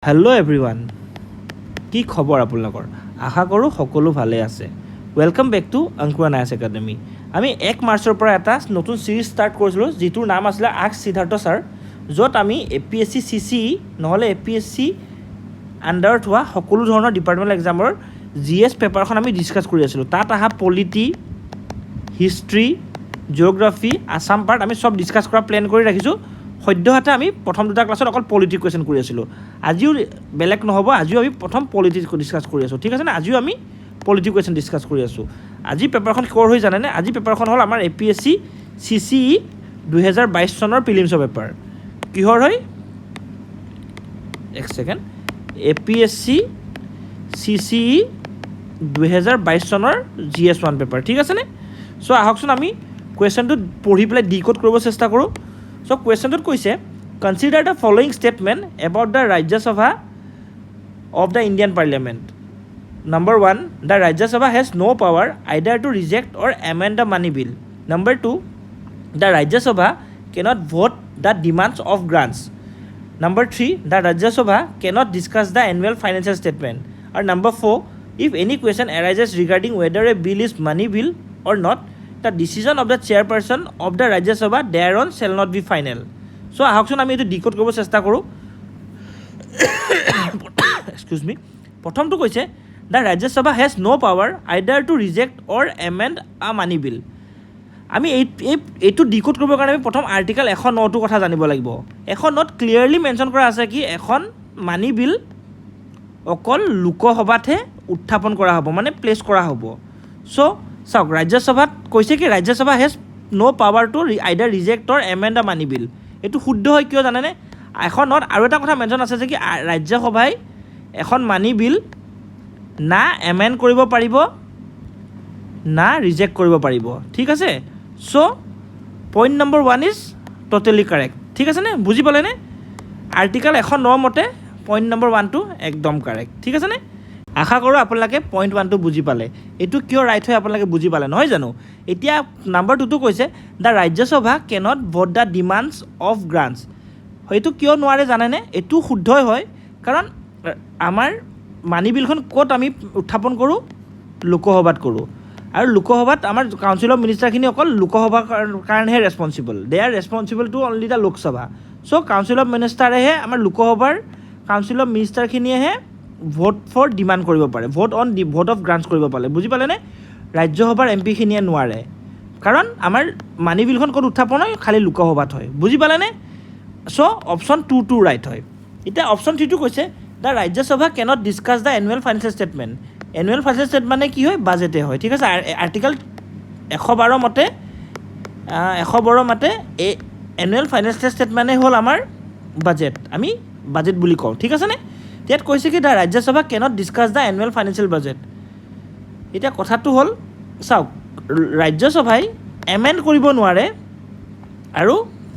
Hello' everyone, কি খবৰ আপোনালোকৰ? আশা কৰোঁ সকলো ভালে আছে। ৱেলকাম বেক টু অংকুৰা নায়াছ একাডেমি। আমি 1 মাৰ্চৰ পৰা এটা নতুন ছিৰিজ ষ্টাৰ্ট কৰিছিলোঁ, যিটোৰ নাম আছিলে আস্ক সিদ্ধাৰ্থ ছাৰ, য'ত আমি APSC CCE নহ'লে APSC আণ্ডাৰত হোৱা সকলো ধৰণৰ ডিপাৰ্টমেণ্টেল এক্সামৰ GS পেপাৰখন আমি ডিছকাছ কৰি আছিলোঁ। তাত অহা polity, history, geography, Assam part আমি চব ডিছকাছ কৰা প্লেন কৰি ৰাখিছোঁ। সদ্যহতে আমি প্ৰথম দুটা ক্লাছত অকল পলিটি কুৱেশ্যন কৰি আছিলোঁ। আজিও বেলেগ নহ'ব, আজিও আমি প্ৰথম পলিটি ডিছকাছ কৰি আছোঁ, ঠিক আছে নে? আজিও আমি পলিটি কুৱেশ্যন ডিছকাছ কৰি আছোঁ। আজি পেপাৰখন ক'ৰ হৈ জানেনে? আজি পেপাৰখন হ'ল আমাৰ APSC CCE 2022 চনৰ প্ৰিলিমছৰ পেপাৰ। কিহৰ হয়? এক ছেকেণ্ড। APSC CCE 2022 চনৰ GS1 পেপাৰ, ঠিক আছেনে? চ' আহকচোন আমি কুৱেশ্যনটো পঢ়ি পেলাই ডিক'ড কৰিব চেষ্টা কৰোঁ। চ' কুৱেশ্যনটোত কৈছে, consider the following statement about the Rajya সভা of the Indian parliament. Number 1, the Rajya Sabha has no power either to reject or amend the money bill. Number 2, the Rajya Sabha cannot vote the demands of grants. Number 3, the Rajya Sabha cannot discuss the annual financial statement. Or number 4, if any question arises regarding whether a bill is money bill or not, the decision of the chairperson of the Rajya Sabha thereon shall not be final. So আহকচোন আমি এইটো ডিক'ড কৰিব চেষ্টা কৰোঁ। Excuse me. প্ৰথমটো কৈছে, the Rajya Sabha has no' power either to reject or amend a money বিল। আমি এইটো ডিক'ড কৰিবৰ কাৰণে আমি প্ৰথম আৰ্টিকেল 109টোৰ কথা জানিব লাগিব। 109ত ক্লিয়াৰলি মেনশ্যন কৰা আছে কি এখন মানি বিল অকল লোকসভাতহে উত্থাপন কৰা হ'ব, মানে প্লেচ কৰা হ'ব। চ' চাওক, ৰাজ্যসভাত কৈছে কি Rajya Sabha has no' power to either reject or amend a money বিল। এইটো শুদ্ধ হয়, কিয় জানেনে? 109ত আৰু এটা কথা মেনশ্যন আছে যে কি ৰাজ্যসভাই এখন মানি বিল না এমেণ্ড কৰিব পাৰিব না ৰিজেক্ট কৰিব পাৰিব, ঠিক আছে? So' point number 1 is totally correct, ঠিক আছেনে? বুজি পালেনে? আৰ্টিকেল 109 মতে পইণ্ট নম্বৰ 1টো একদম কাৰেক্ট, ঠিক আছেনে? আশা কৰোঁ আপোনালোকে পইণ্ট 1টো বুজি পালে। এইটো কিয় ৰাইট হয় আপোনালোকে বুজি পালে, নহয় জানো? এতিয়া নম্বৰ 2টো কৈছে, the Rajya Sabha cannot vote the ডিমাণ্ডছ of grants. এইটো কিয় নোৱাৰে জানেনে? এইটো শুদ্ধই হয়, কাৰণ আমাৰ মানি বিলখন ক'ত আমি উত্থাপন কৰোঁ? লোকসভাত কৰোঁ। আৰু লোকসভাত আমাৰ কাউন্সিল অফ মিনিষ্টাৰখিনি অকল লোকসভাৰ কাৰণেহে responsible. They are responsible to only the Lok Sabha. So' council of মিনিষ্টাৰেহে আমাৰ লোকসভাৰ কাউন্সিল অফ মিনিষ্টাৰখিনিয়েহে ভোট ফৰ ডিমাণ্ড কৰিব পাৰে, ভোট অফ গ্ৰাণ্টছ কৰিব পাৰে, বুজি পালেনে? ৰাজ্যসভাৰ MP খিনিয়ে নোৱাৰে, কাৰণ আমাৰ মানি বিলখন ক'ত উত্থাপন হয়? খালী লোকসভাত হয়, বুজি পালেনে? চ' অপশ্যন 2টো ৰাইট হয়। এতিয়া অপশ্যন 3টো কৈছে, the Rajya Sabha cannot discuss the annual financial statement. Annual financial statement মানে কি হয়? বাজেটে হয়, ঠিক আছে? আৰ্টিকেল 112 মতে এই এনুৱেল ফাইনেন্সিয়েল ষ্টেটমেণ্টেই হ'ল আমাৰ বাজেট, আমি বাজেট বুলি কওঁ, ঠিক আছেনে? ইয়াত কৈছে কি the Rajya Sabha cannot discuss the annual financial budget. এতিয়া কথাটো হ'ল, চাওক, ৰাজ্যসভাই এমেণ্ড কৰিব নোৱাৰে আৰু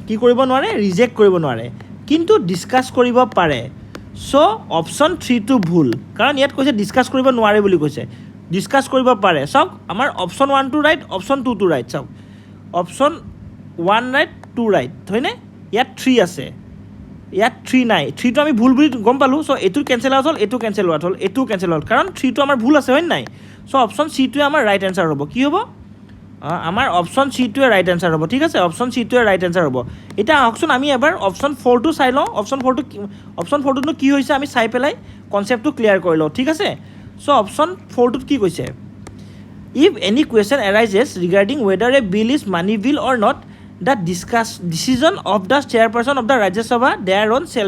কি কৰিব নোৱাৰে? ৰিজেক্ট কৰিব নোৱাৰে, কিন্তু ডিছকাছ কৰিব পাৰে। চ' অপশ্যন 3টো ভুল, কাৰণ ইয়াত কৈছে ডিছকাছ কৰিব নোৱাৰে বুলি কৈছে, ডিছকাছ কৰিব পাৰে। চাওক, আমাৰ অপশ্যন 1টো ৰাইট, অপশ্যন 2টো ৰাইট। চাওক, অপশ্যন 1 ৰাইট, 2 ৰাইট, হয়নে? ইয়াত 3 আছে, ইয়াত 3 নাই। 3টো আমি ভুল বুলি গম পালোঁ। চ' এইটো কেঞ্চেল আউট হ'ল, এইটো কেঞ্চেল আউট হ'ল, এইটো কেঞ্চেল হ'ল, কাৰণ 3টো আমাৰ ভুল আছে, হয় নাই? চ' অপশ্যন চিটোৱে আমাৰ ৰাইট এনচাৰ হ'ব। কি হ'ব? আমাৰ অপশ্যন চিটোৱে ৰাইট এনচাৰ হ'ব, ঠিক আছে? অপশ্যন চিটোৱে ৰাইট এনচাৰ হ'ব। এতিয়া আহকচোন আমি এবাৰ অপশ্যন 4টো চাই লওঁ। অপশ্যন 4টোতনো কি হৈছে আমি চাই পেলাই কনচেপ্টটো ক্লিয়াৰ কৰি লওঁ, ঠিক আছে? চ' অপশ্যন 4টোত কি কৈছে? If any question arises regarding whether a bill is money bill or not, the decision of the chairperson of the Rajya Sabha there on shall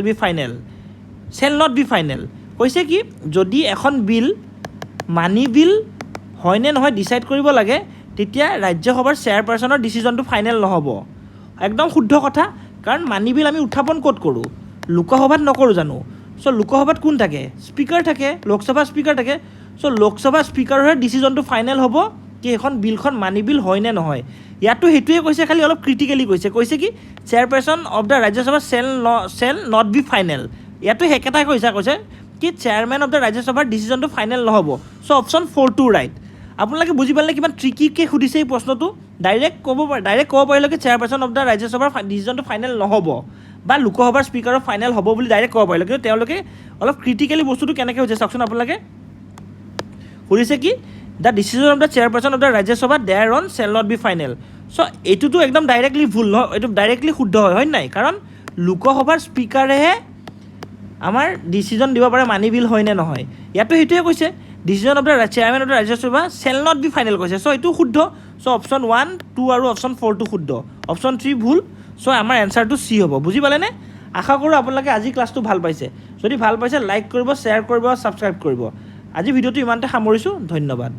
not be final. কৈছে কি, যদি এখন বিল মানি বিল হয়নে নহয় ডিচাইড কৰিব লাগে, তেতিয়া ৰাজ্যসভাৰ চেয়াৰপাৰ্চনৰ ডিচিশ্যনটো ফাইনেল নহ'ব। একদম শুদ্ধ কথা, কাৰণ মানি বিল আমি উত্থাপন ক'ত কৰোঁ? লোকসভাত নকৰোঁ জানো? চ' লোকসভাত কোন থাকে? স্পীকাৰ থাকে, লোকসভাৰ স্পীকাৰ থাকে। চ' লোকসভাৰ স্পীকাৰৰহে ডিচিশ্যনটো ফাইনেল হ'ব কি সেইখন বিলখন মানি বিল হয় নে নহয়। ইয়াতো সেইটোৱে কৈছে, খালি অলপ ক্ৰিটিকেলি কৈছে কি chairperson of the Rajya Sabha shall not be final. ইয়াতো একেটাই কৈছে কি চেয়াৰমেন অফ দ্য ৰাজ্যসভাৰ ডিচিশ্যনটো ফাইনেল নহ'ব। চ' অপশ্যন 4টো ৰাইট। আপোনালোকে বুজি পালে কিমান ট্ৰিকিকৈ সুধিছে এই প্ৰশ্নটো? ডাইৰেক্ট ক'ব পাৰিলে কি চেয়াৰপাৰ্চন অফ দ্য ৰাজ্যসভাৰ ডিচিশ্যনটো ফাইনেল নহ'ব, বা লোকসভাৰ স্পীকাৰৰ ফাইনেল হ'ব বুলি ডাইৰেক্ট ক'ব পাৰিলে, কিন্তু তেওঁলোকে অলপ ক্ৰিটিকেলি বস্তুটো কেনেকৈ হৈছে চাওকচোন আপোনালোকে। সুধিছে কি the decision of the chairperson of the Rajya Sabha there on shall not be final. So' এইটোতো একদম ডাইৰেক্টলি ভুল নহয়, এইটো ডাইৰেক্টলি শুদ্ধ হয় নাই, কাৰণ লোকসভাৰ স্পীকাৰেহে আমাৰ ডিচিজন দিব পাৰে মানি বিল হয় নে নহয়। ইয়াতো সেইটোৱে কৈছে decision of the chairman of the Rajya Sabha shall not be final কৈছে। চ' এইটো শুদ্ধ। চ' অপশ্যন 1, 2 আৰু অপশ্যন 4টো শুদ্ধ, অপশ্যন 3 ভুল। চ' আমাৰ এনচাৰটো চি হ'ব। বুজি পালেনে? আশা কৰোঁ আপোনালোকে আজি ক্লাছটো ভাল পাইছে। যদি ভাল পাইছে লাইক কৰিব, শ্বেয়াৰ কৰিব, ছাবস্ক্ৰাইব কৰিব। আজি ভিডিঅ'টো ইমানতে সামৰিছোঁ। ধন্যবাদ।